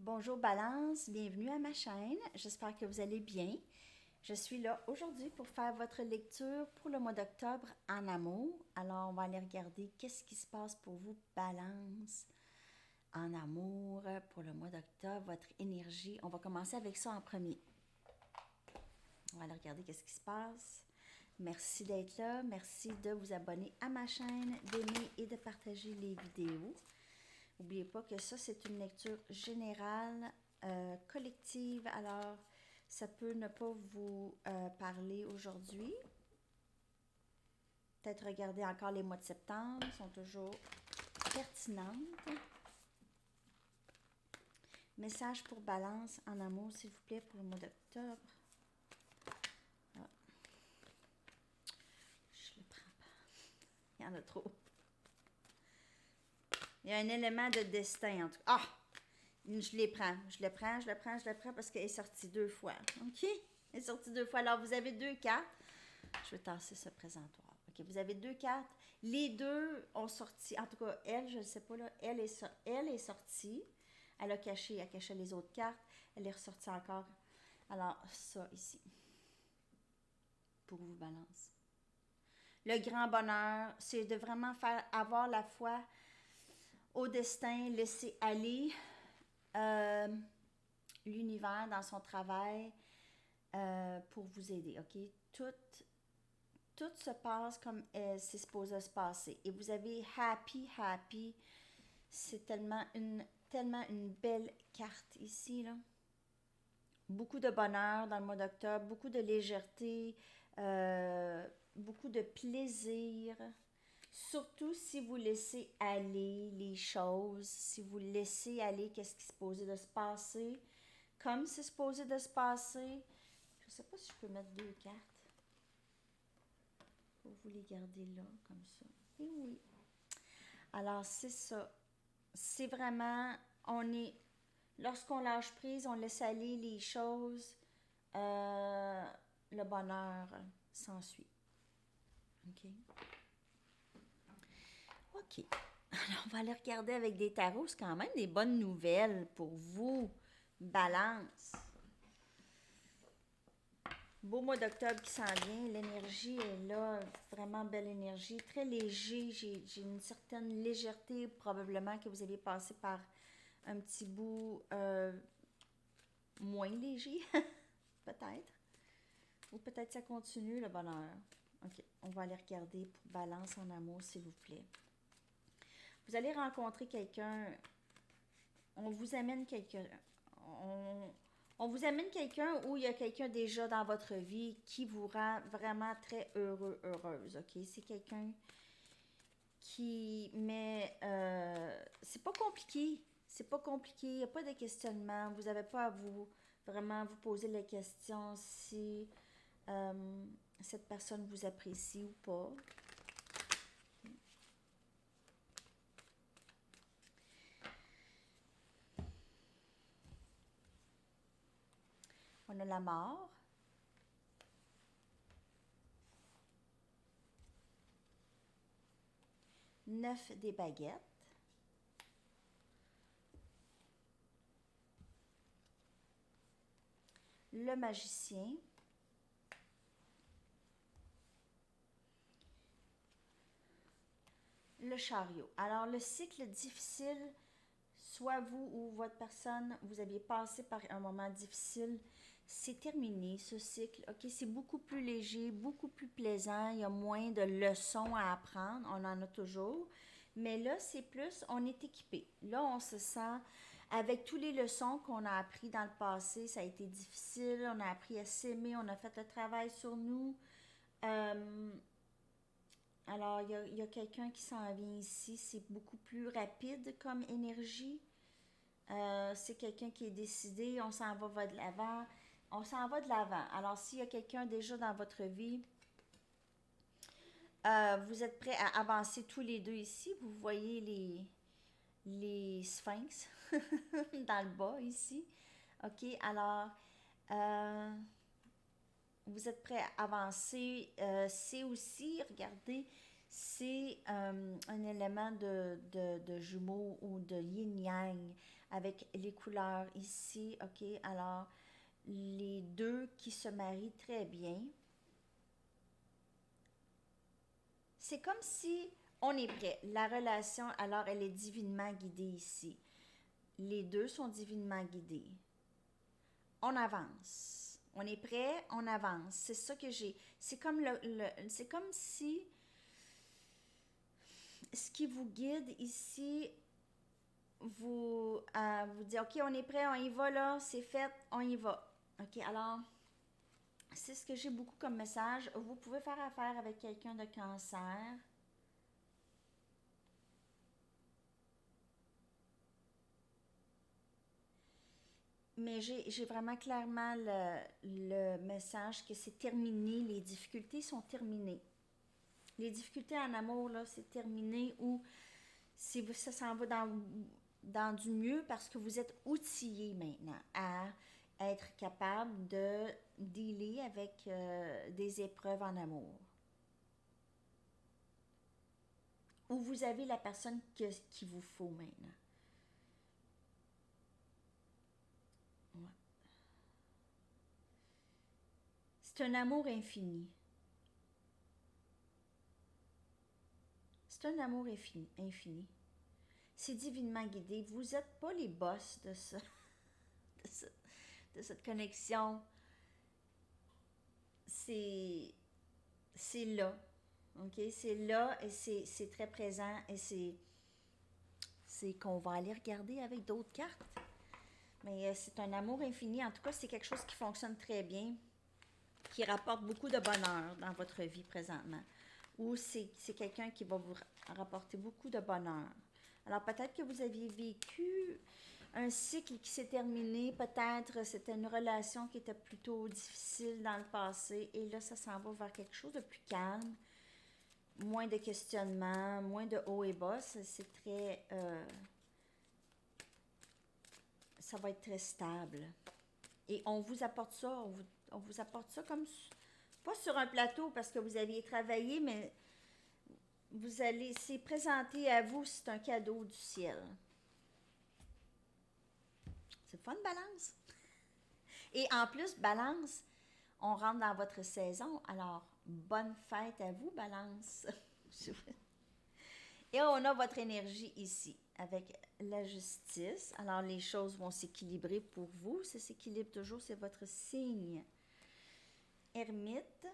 Bonjour Balance, bienvenue à ma chaîne. J'espère que vous allez bien. Je suis là aujourd'hui pour faire votre lecture pour le mois d'octobre en amour. Alors, on va aller regarder qu'est-ce qui se passe pour vous, Balance, en amour pour le mois d'octobre, votre énergie. On va commencer avec ça en premier. On va aller regarder qu'est-ce qui se passe. Merci d'être là. Merci de vous abonner à ma chaîne, d'aimer et de partager les vidéos. N'oubliez pas que ça, c'est une lecture générale, collective. Alors, ça peut ne pas vous parler aujourd'hui. Peut-être regarder encore les mois de septembre, sont toujours pertinentes. Message pour Balance en amour, s'il vous plaît, pour le mois d'octobre. Ah. Je le prends pas. Il y en a trop. Il y a un élément de destin, en tout cas. Ah! Je les prends. Je le prends parce qu'elle est sortie 2 fois. OK? Elle est sortie 2 fois. Alors, vous avez 2 cartes. Je vais tasser ce présentoir. OK, vous avez 2 cartes. Les deux ont sorti. En tout cas, elle, je ne sais pas, là, elle est sortie. Elle a caché les autres cartes. Elle est ressortie encore. Alors, ça ici. Pour vous, Balance. Le grand bonheur, c'est de vraiment avoir la foi au destin, laisser aller l'univers dans son travail pour vous aider, OK? Tout se passe comme c'est supposé se passer. Et vous avez happy. C'est tellement une belle carte ici, là. Beaucoup de bonheur dans le mois d'octobre, beaucoup de légèreté, beaucoup de plaisir. Surtout si vous laissez aller les choses, si vous laissez aller qu'est-ce qui est supposé de se passer, comme c'est supposé de se passer. Je ne sais pas si je peux mettre 2 cartes. Pour vous les garder là, comme ça. Et oui. Alors, c'est ça. C'est vraiment, lorsqu'on lâche prise, on laisse aller les choses, le bonheur s'ensuit. OK? OK. Alors, on va aller regarder avec des tarots. C'est quand même des bonnes nouvelles pour vous. Balance. Beau mois d'octobre qui s'en vient, l'énergie est là, vraiment belle énergie, très léger, j'ai une certaine légèreté, probablement que vous allez passer par un petit bout moins léger, peut-être, ou peut-être ça continue le bonheur. Ok, on va aller regarder pour Balance en amour, s'il vous plaît. Vous allez rencontrer quelqu'un, on vous amène quelqu'un, on vous amène quelqu'un où il y a quelqu'un déjà dans votre vie qui vous rend vraiment très heureux, heureuse, OK? C'est quelqu'un qui... Mais c'est pas compliqué. C'est pas compliqué. Il n'y a pas de questionnement. Vous n'avez pas à vraiment vous poser la question si cette personne vous apprécie ou pas. On a la mort. Neuf des baguettes. Le magicien. Le chariot. Alors, le cycle difficile, soit vous ou votre personne, vous aviez passé par un moment difficile, c'est terminé ce cycle. OK, c'est beaucoup plus léger, beaucoup plus plaisant. Il y a moins de leçons à apprendre. On en a toujours. Mais là, c'est plus, on est équipé. Là, on se sent, avec toutes les leçons qu'on a appris dans le passé, ça a été difficile. On a appris à s'aimer, on a fait le travail sur nous. Alors, il y a quelqu'un qui s'en vient ici. C'est beaucoup plus rapide comme énergie. C'est quelqu'un qui est décidé. On s'en va de l'avant. On s'en va de l'avant. Alors, s'il y a quelqu'un déjà dans votre vie, vous êtes prêts à avancer tous les deux ici. Vous voyez les sphinx dans le bas ici. OK, alors, vous êtes prêts à avancer. C'est aussi, regardez, c'est un élément de jumeaux ou de yin-yang. avec les couleurs ici, OK? Alors, les deux qui se marient très bien. C'est comme si on est prêt. La relation, alors, elle est divinement guidée ici. Les deux sont divinement guidés. On avance. On est prêt, on avance. C'est ça que j'ai. C'est comme c'est comme si ce qui vous guide ici vous dit OK, on est prêt, on y va là, c'est fait, on y va. OK, alors c'est ce que j'ai beaucoup comme message. Vous pouvez faire affaire avec quelqu'un de cancer. Mais j'ai vraiment clairement le message que c'est terminé, les difficultés sont terminées. Les difficultés en amour, là, c'est terminé ou ça s'en va dans du mieux parce que vous êtes outillé maintenant à être capable de dealer avec des épreuves en amour. Ou vous avez la personne qu'il vous faut maintenant. Ouais. C'est un amour infini. C'est un amour infini. C'est divinement guidé. Vous n'êtes pas les boss de ça, de, ce, de cette connexion. C'est là. OK? C'est là et c'est très présent et c'est qu'on va aller regarder avec d'autres cartes. Mais c'est un amour infini. En tout cas, c'est quelque chose qui fonctionne très bien, qui rapporte beaucoup de bonheur dans votre vie présentement. Ou c'est quelqu'un qui va vous rapporter beaucoup de bonheur. Alors peut-être que vous aviez vécu un cycle qui s'est terminé, peut-être c'était une relation qui était plutôt difficile dans le passé, et là ça s'en va vers quelque chose de plus calme, moins de questionnements, moins de haut et bas, c'est très... ça va être très stable. Et on vous apporte ça, on vous apporte ça comme... Pas sur un plateau parce que vous aviez travaillé, mais vous allez... C'est présenté à vous, c'est un cadeau du ciel. C'est fun, Balance. Et en plus, Balance, on rentre dans votre saison. Alors, bonne fête à vous, Balance. Et on a votre énergie ici avec la justice. Alors, les choses vont s'équilibrer pour vous. Ça s'équilibre toujours, c'est votre signe. Ermite,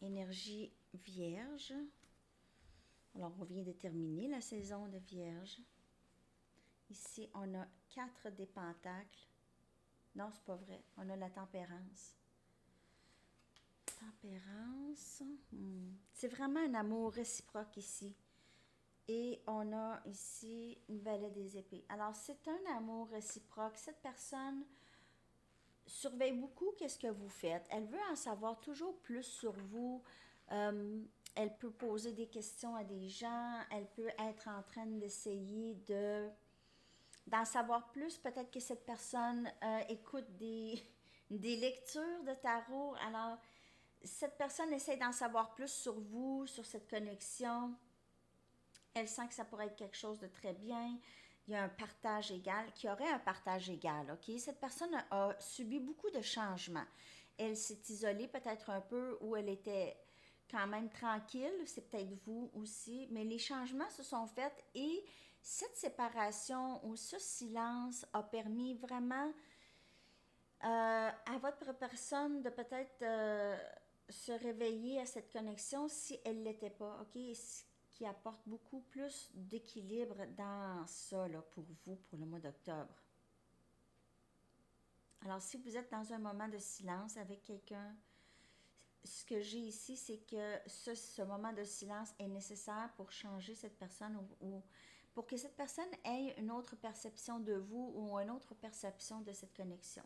énergie vierge. Alors, on vient de terminer la saison de vierge. Ici, on a 4 des pentacles. Non, c'est pas vrai. On a la tempérance. Tempérance. C'est vraiment un amour réciproque ici. Et on a ici une valet des épées. Alors, c'est un amour réciproque. Cette personne surveille beaucoup qu'est-ce que vous faites. Elle veut en savoir toujours plus sur vous. Elle peut poser des questions à des gens. Elle peut être en train d'essayer d'en savoir plus. Peut-être que cette personne écoute des lectures de tarot. Alors, cette personne essaie d'en savoir plus sur vous, sur cette connexion. Elle sent que ça pourrait être quelque chose de très bien. Il y a un partage égal, qu'il y aurait un partage égal, OK? Cette personne a subi beaucoup de changements. Elle s'est isolée peut-être un peu où elle était quand même tranquille, c'est peut-être vous aussi, mais les changements se sont faits et cette séparation ou ce silence a permis vraiment à votre personne de peut-être se réveiller à cette connexion si elle ne l'était pas, OK? Qui apporte beaucoup plus d'équilibre dans ça là, pour vous, pour le mois d'octobre. Alors, si vous êtes dans un moment de silence avec quelqu'un, ce que j'ai ici, c'est que ce moment de silence est nécessaire pour changer cette personne ou pour que cette personne ait une autre perception de vous ou une autre perception de cette connexion.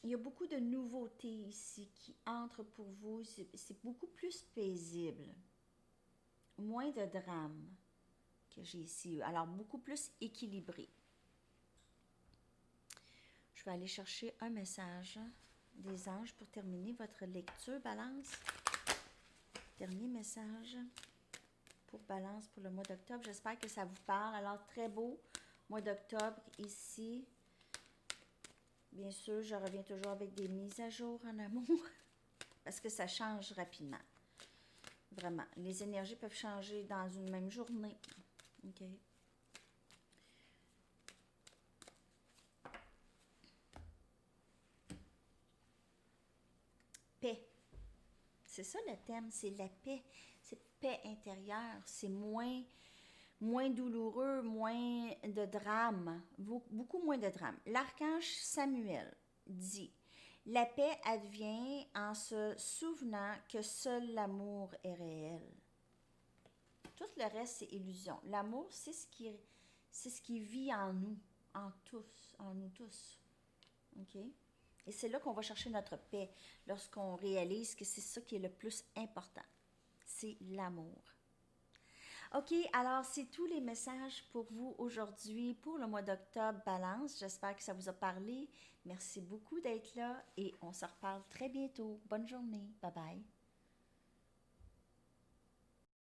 Il y a beaucoup de nouveautés ici qui entrent pour vous. C'est beaucoup plus paisible. Moins de drame que j'ai ici. Alors, beaucoup plus équilibré. Je vais aller chercher un message des anges pour terminer votre lecture, Balance. Dernier message pour Balance pour le mois d'octobre. J'espère que ça vous parle. Alors, très beau mois d'octobre ici. Bien sûr, je reviens toujours avec des mises à jour en amour parce que ça change rapidement. Vraiment. Les énergies peuvent changer dans une même journée. OK? Paix. C'est ça le thème, c'est la paix. C'est paix intérieure. C'est moins douloureux, moins de drame. Beaucoup moins de drame. L'archange Samuel dit: la paix advient en se souvenant que seul l'amour est réel. Tout le reste, c'est illusion. L'amour, c'est ce qui vit en nous, en nous tous. OK? Et c'est là qu'on va chercher notre paix, lorsqu'on réalise que c'est ça qui est le plus important. C'est l'amour. OK, alors c'est tous les messages pour vous aujourd'hui, pour le mois d'octobre, Balance. J'espère que ça vous a parlé. Merci beaucoup d'être là et on se reparle très bientôt. Bonne journée. Bye bye.